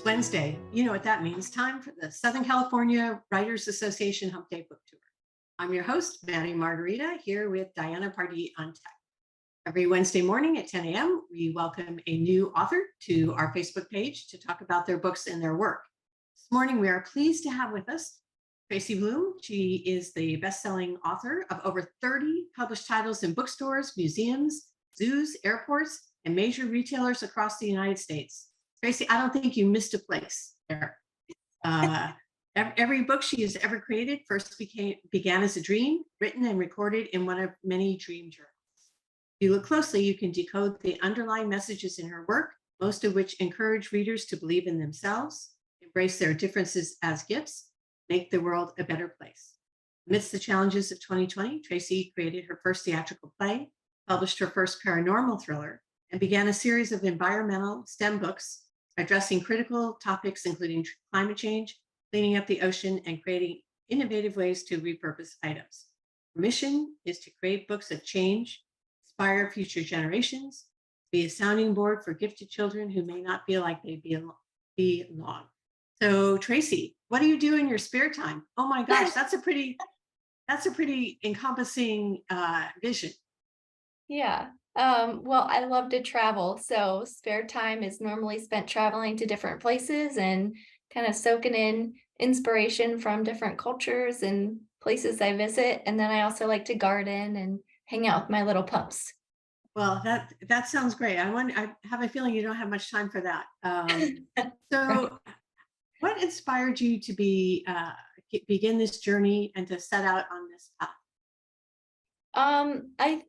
Wednesday. You know what that means. Time for the Southern California Writers Association Hump Day Book Tour. I'm your host, Maddie Margarita, here with Diana Pardee on tech. Every Wednesday morning at 10 a.m., we welcome a new author to our Facebook page to talk about their books and their work. This morning, we are pleased to have with us Tracy Blom. She is the best-selling author of over 30 published titles in bookstores, museums, zoos, airports, and major retailers across the United States. Tracy, I don't think you missed a place there. Every book she has ever created first began as a dream, written and recorded in one of many dream journals. If you look closely, you can decode the underlying messages in her work, most of which encourage readers to believe in themselves, embrace their differences as gifts, make the world a better place. Amidst the challenges of 2020, Tracy created her first theatrical play, published her first paranormal thriller, and began a series of environmental STEM books addressing critical topics including climate change, cleaning up the ocean, and creating innovative ways to repurpose items. Her mission is to create books of change, inspire future generations, be a sounding board for gifted children who may not feel like they belong. So Tracy, what do you do in your spare time? Oh my gosh, that's a pretty encompassing vision. Yeah. Well, I love to travel. So spare time is normally spent traveling to different places and kind of soaking in inspiration from different cultures and places I visit. And then I also like to garden and hang out with my little pups. Well, that sounds great. I have a feeling you don't have much time for that. Right. So, what inspired you to begin this journey and to set out on this path?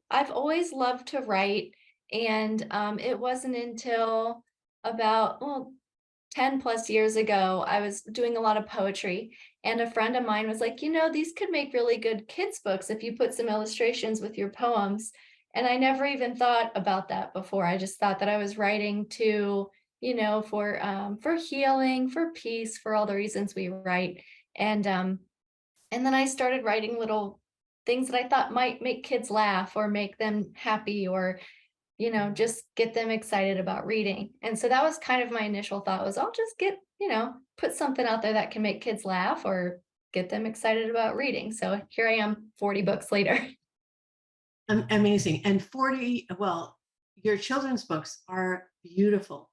I've always loved to write, and it wasn't until about 10 plus years ago, I was doing a lot of poetry, and a friend of mine was like, these could make really good kids' books if you put some illustrations with your poems. And I never even thought about that before. I just thought that I was writing to, for healing, for peace, for all the reasons we write. And and then I started writing little things that I thought might make kids laugh or make them happy or just get them excited about reading. And so that was kind of my initial thought was I'll just put something out there that can make kids laugh or get them excited about reading. So here I am 40 books later. Amazing. And 40, well, your children's books are beautiful.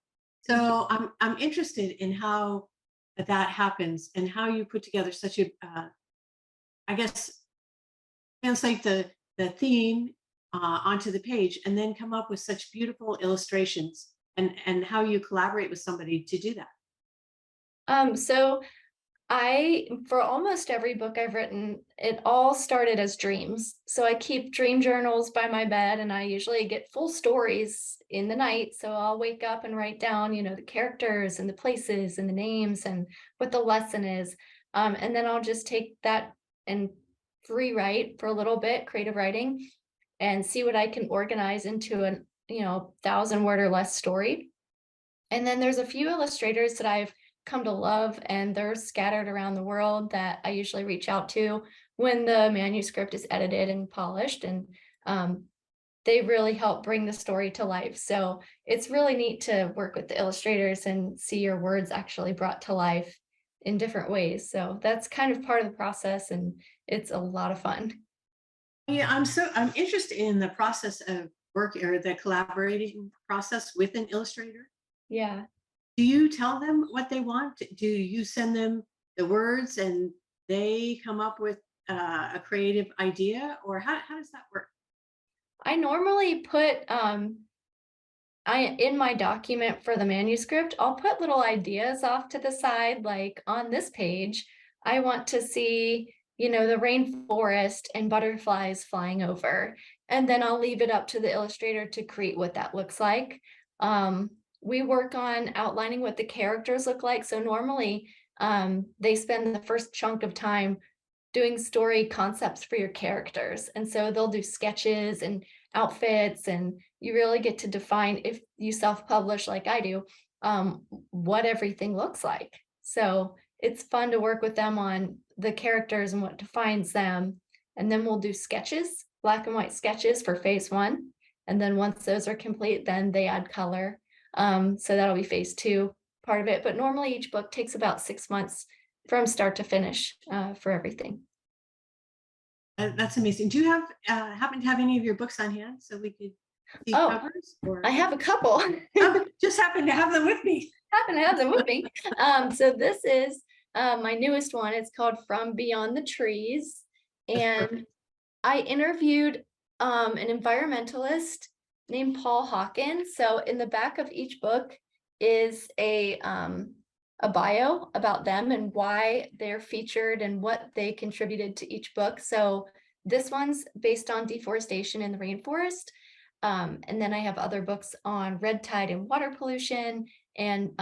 Thank you. So I'm interested in how that happens and how you put together such a, I guess, translate the theme onto the page and then come up with such beautiful illustrations and how you collaborate with somebody to do that. So for almost every book I've written, it all started as dreams. So I keep dream journals by my bed and I usually get full stories in the night. So I'll wake up and write down, the characters and the places and the names and what the lesson is. And then I'll just take that and free write for a little bit, creative writing, and see what I can organize into an, 1,000 word or less story. And then there's a few illustrators that I've come to love, and they're scattered around the world that I usually reach out to when the manuscript is edited and polished. And they really help bring the story to life. So it's really neat to work with the illustrators and see your words actually brought to life in different ways. So that's kind of part of the process, and it's a lot of fun. Yeah, I'm interested in the process of work or the collaborating process with an illustrator. Yeah. Do you tell them what they want? Do you send them the words and they come up with a creative idea, or how does that work? I normally put I in my document for the manuscript, I'll put little ideas off to the side, like on this page, I want to see, the rainforest and butterflies flying over. And then I'll leave it up to the illustrator to create what that looks like. We work on outlining what the characters look like. So normally they spend the first chunk of time doing story concepts for your characters. And so they'll do sketches and outfits, and you really get to define, if you self-publish like I do, what everything looks like. So it's fun to work with them on the characters and what defines them. And then we'll do sketches, black and white sketches for phase one. And then once those are complete, then they add color. So that'll be phase two. part of it, but normally each book takes about 6 months from start to finish for everything. That's amazing. Do you have happen to have any of your books on hand so we could see Oh, covers? Or I have a couple. oh, just happen to have them with me. Happen to have them with me. So this is my newest one. It's called From Beyond the Trees. That's And perfect. I interviewed an environmentalist named Paul Hawkins. So in the back of each book is a bio about them and why they're featured and what they contributed to each book. So this one's based on deforestation in the rainforest. And then I have other books on red tide and water pollution and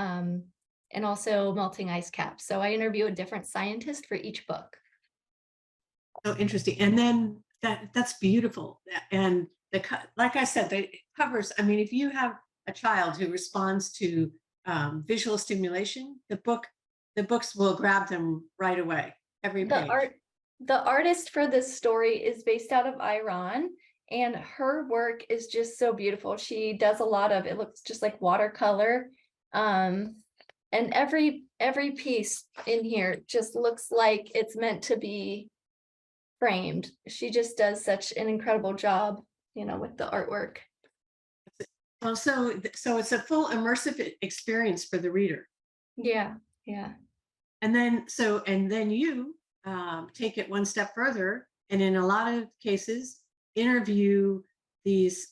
also melting ice caps. So I interview a different scientist for each book. So interesting. And then that's beautiful. And like I said, the covers. I mean, if you have a child who responds to visual stimulation, the books will grab them right away. Every page. The artist for this story is based out of Iran, and her work is just so beautiful. She does a lot of, it looks just like watercolor. And every piece in here just looks like it's meant to be framed. She just does such an incredible job, with the artwork. Well, so it's a full immersive experience for the reader. Yeah. And then you take it one step further, and in a lot of cases, interview these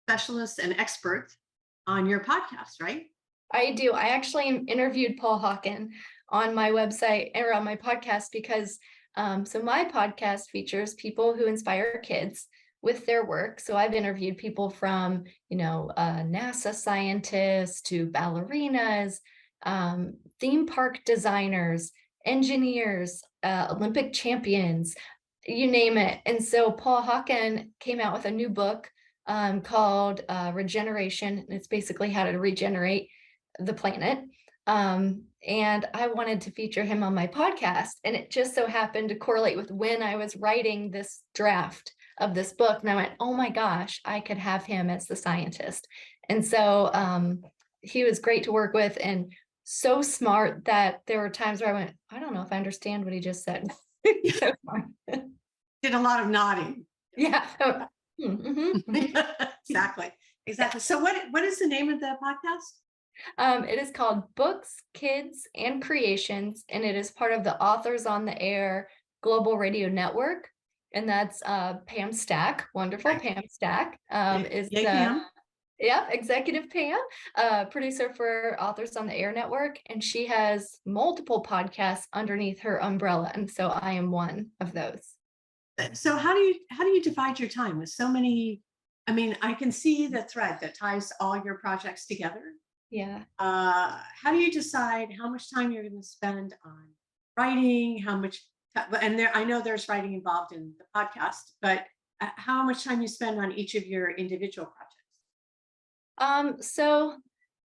specialists and experts on your podcast, right? I do. I actually interviewed Paul Hawken on my website or on my podcast because so my podcast features people who inspire kids with their work. So I've interviewed people from, NASA scientists to ballerinas, theme park designers, engineers, Olympic champions, you name it. And so Paul Hawken came out with a new book called Regeneration. And it's basically how to regenerate the planet. And I wanted to feature him on my podcast. And it just so happened to correlate with when I was writing this draft of this book. And I went, oh my gosh, I could have him as the scientist. And so he was great to work with and so smart that there were times where I went, I don't know if I understand what he just said. So did a lot of nodding. Yeah. Exactly. So what is the name of the podcast? It is called Books, Kids, and Creations, and it is part of the Authors on the Air Global Radio Network. And that's Pam Stack, wonderful Right. Pam Stack, is Yay, the Pam. executive Pam, producer for Authors on the Air Network, and she has multiple podcasts underneath her umbrella, and so I am one of those. So how do you divide your time with so many? I mean, I can see the thread that ties all your projects together. Yeah. How do you decide how much time you're going to spend on writing? How much? And I know there's writing involved in the podcast, but how much time you spend on each of your individual projects? So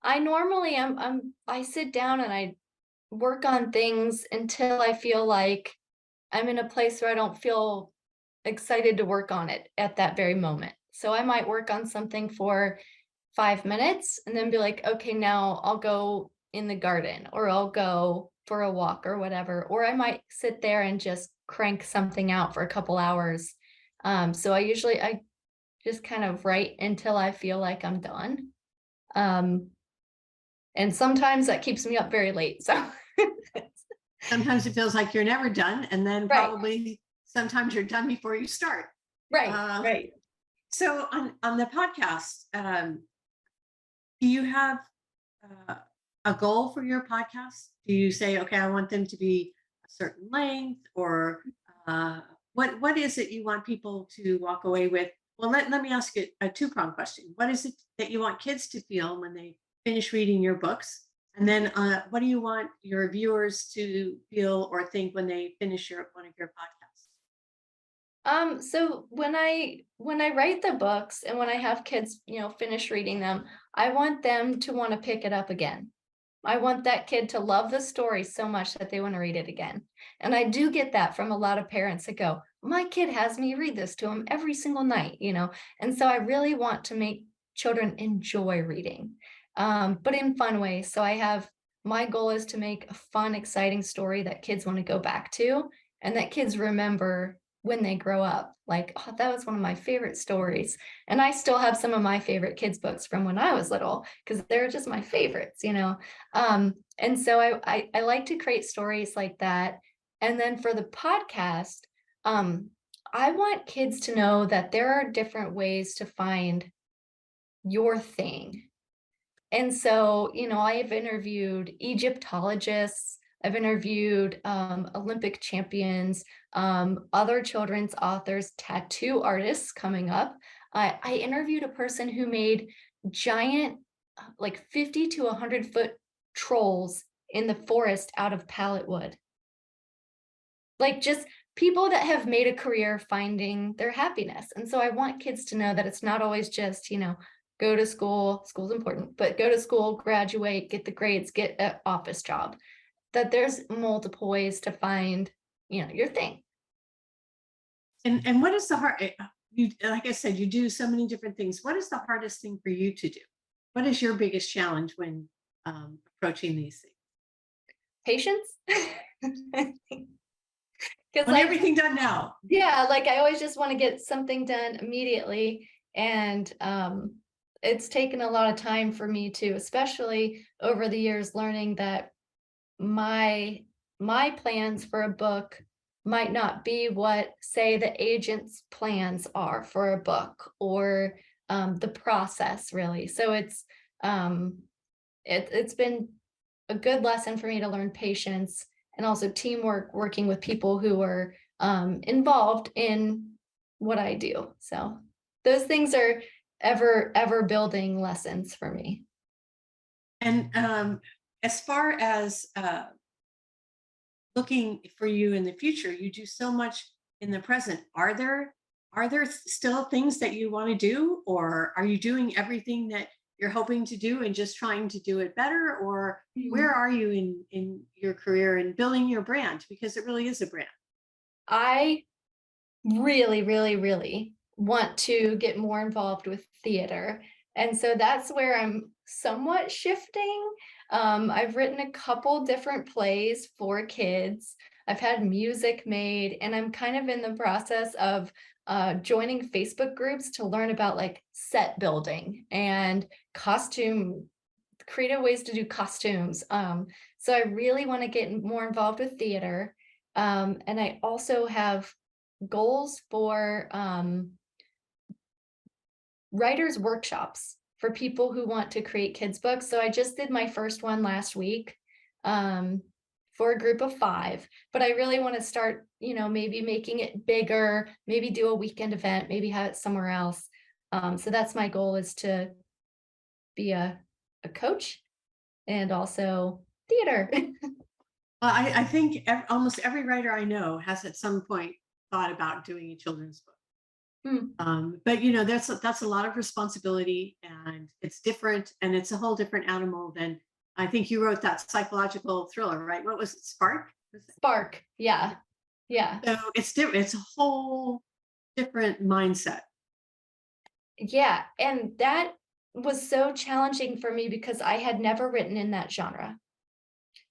I normally I sit down and I work on things until I feel like I'm in a place where I don't feel excited to work on it at that very moment. So I might work on something for 5 minutes and then be like, okay, now I'll go in the garden or I'll go for a walk or whatever. Or I might sit there and just crank something out for a couple hours. So I just kind of write until I feel like I'm done. And sometimes that keeps me up very late. So Sometimes it feels like you're never done, and then Right. probably sometimes you're done before you start. right. So on the podcast, do you have a goal for your podcast? Do you say, okay, I want them to be a certain length, or what is it you want people to walk away with? Well, let me ask you a two-pronged question. What is it that you want kids to feel when they finish reading your books? And then what do you want your viewers to feel or think when they finish one of your podcasts? So when I write the books and when I have kids, finish reading them, I want them to want to pick it up again. I want that kid to love the story so much that they want to read it again. And I do get that from a lot of parents that go, my kid has me read this to him every single night, And so I really want to make children enjoy reading. but in fun ways. So my goal is to make a fun, exciting story that kids want to go back to and that kids remember when they grow up. Like, oh, that was one of my favorite stories. And I still have some of my favorite kids' books from when I was little because they're just my favorites, you know. And so I like to create stories like that. And then for the podcast, I want kids to know that there are different ways to find your thing. And so, you know, I have interviewed Egyptologists, I've interviewed Olympic champions, other children's authors, tattoo artists coming up. I interviewed a person who made giant, like 50 to 100-foot trolls in the forest out of pallet wood. Like just people that have made a career finding their happiness. And so I want kids to know that it's not always just, you know, go to school, school's important, but go to school, graduate, get the grades, get an office job, that there's multiple ways to find, you know, your thing. And what is the hard, you, like I said, you do so many different things. What is the hardest thing for you to do? What is your biggest challenge when approaching these things? Patience. Because Want everything done now. Yeah, like I always just want to get something done immediately. And it's taken a lot of time for me to, especially over the years, learning that my plans for a book might not be what, say, the agent's plans are for a book, or the process really. So it's been a good lesson for me to learn patience and also teamwork, working with people who are involved in what I do. So those things are ever building lessons for me. And as far as looking for you in the future, you do so much in the present. Are there still things that you want to do, or are you doing everything that you're hoping to do and just trying to do it better? Or where are you in your career and building your brand? Because it really is a brand. I really want to get more involved with theater. And so that's where I'm somewhat shifting. I've written a couple different plays for kids. I've had music made, and I'm kind of in the process of joining Facebook groups to learn about like set building and costume, creative ways to do costumes. So I really want to get more involved with theater. And I also have goals for writers workshops for people who want to create kids books. So I just did my first one last week for a group of 5, but I really want to start, you know, maybe making it bigger, maybe do a weekend event, maybe have it somewhere else. So that's my goal, is to be a coach and also theater. Well, I think almost every writer I know has at some point thought about doing a children's book. But you know, that's a lot of responsibility, and it's different, and it's a whole different animal than, I think you wrote that psychological thriller, right? What was it? Spark? Spark. Yeah. So it's different. It's a whole different mindset. Yeah. And that was so challenging for me because I had never written in that genre.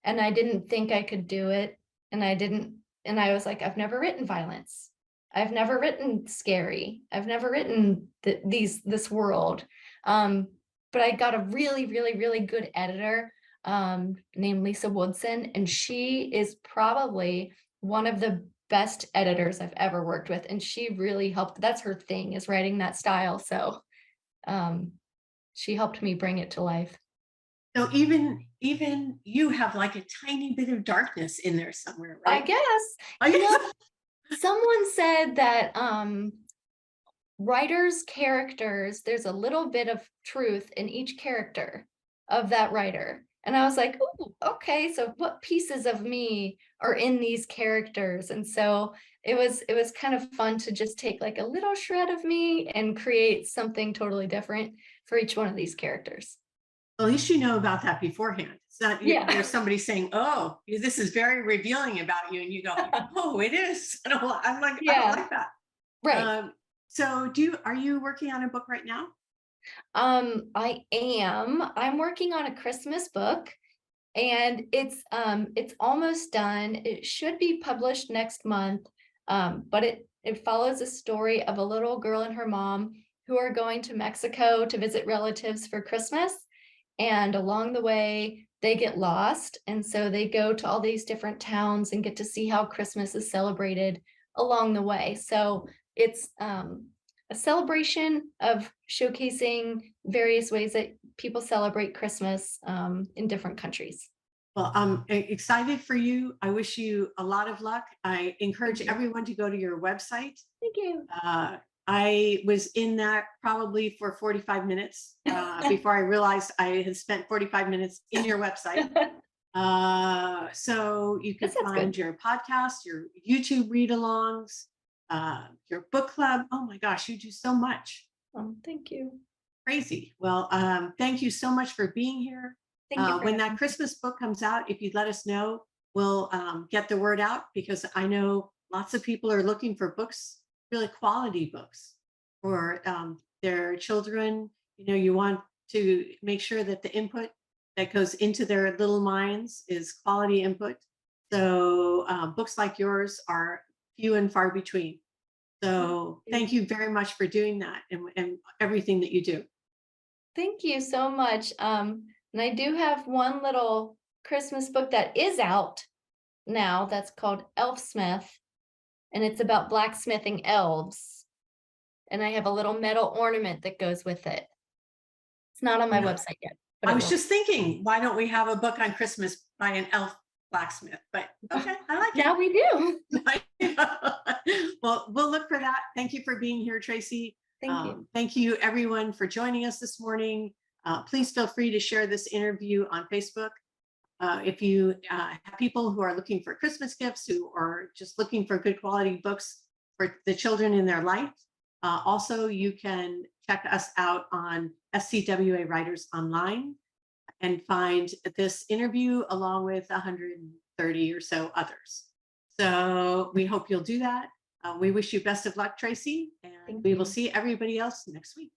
And I didn't think I could do it. And I was like, I've never written violence. I've never written scary. I've never written this world. But I got a really good editor named Lisa Woodson, and she is probably one of the best editors I've ever worked with. And she really helped. That's her thing, is writing that style. So she helped me bring it to life. So even you have like a tiny bit of darkness in there somewhere, right? I guess. You know, someone said that writers' characters, there's a little bit of truth in each character of that writer. And I was like, oh, okay, so what pieces of me are in these characters? And so it was kind of fun to just take like a little shred of me and create something totally different for each one of these characters. Well, at least you know about that beforehand. It's not there's somebody saying, "Oh, this is very revealing about you," and you go, "Oh, it is." I'm like, I don't like that. Right. So, are you working on a book right now? I am. I'm working on a Christmas book and it's almost done. It should be published next month. But it follows a story of a little girl and her mom who are going to Mexico to visit relatives for Christmas. And along the way, they get lost. And so they go to all these different towns and get to see how Christmas is celebrated along the way. So it's a celebration of showcasing various ways that people celebrate Christmas in different countries. Well, I'm excited for you. I wish you a lot of luck. I encourage Thank you. everyone to go to your website. Thank you. I was in that probably for 45 minutes before I realized I had spent 45 minutes in your website. So you That could sounds find good. your podcast, your YouTube read-alongs, your book club. Oh my gosh, you do so much. Thank you. Crazy. Well, thank you so much for being here. Thank you for When having that me. Christmas book comes out, if you'd let us know, we'll get the word out because I know lots of people are looking for books, really quality books for their children. You know, you want to make sure that the input that goes into their little minds is quality input. So books like yours are few and far between. So thank you very much for doing that and everything that you do. Thank you so much. And I do have one little Christmas book that is out now that's called Elfsmith, and it's about blacksmithing elves. And I have a little metal ornament that goes with it. It's not on my Yeah. website yet, but I it was will. just thinking, why don't we have a book on Christmas by an elf blacksmith? But okay, I like Now we do. it. Well, we'll look for that. Thank you for being here, Tracy. Thank you. Thank you, everyone, for joining us this morning. Please feel free to share this interview on Facebook. If you have people who are looking for Christmas gifts, who are just looking for good quality books for the children in their life, also you can check us out on SCWA Writers Online and find this interview along with 130 or so others. So we hope you'll do that. We wish you best of luck, Tracy, and Thank we will you. see everybody else next week.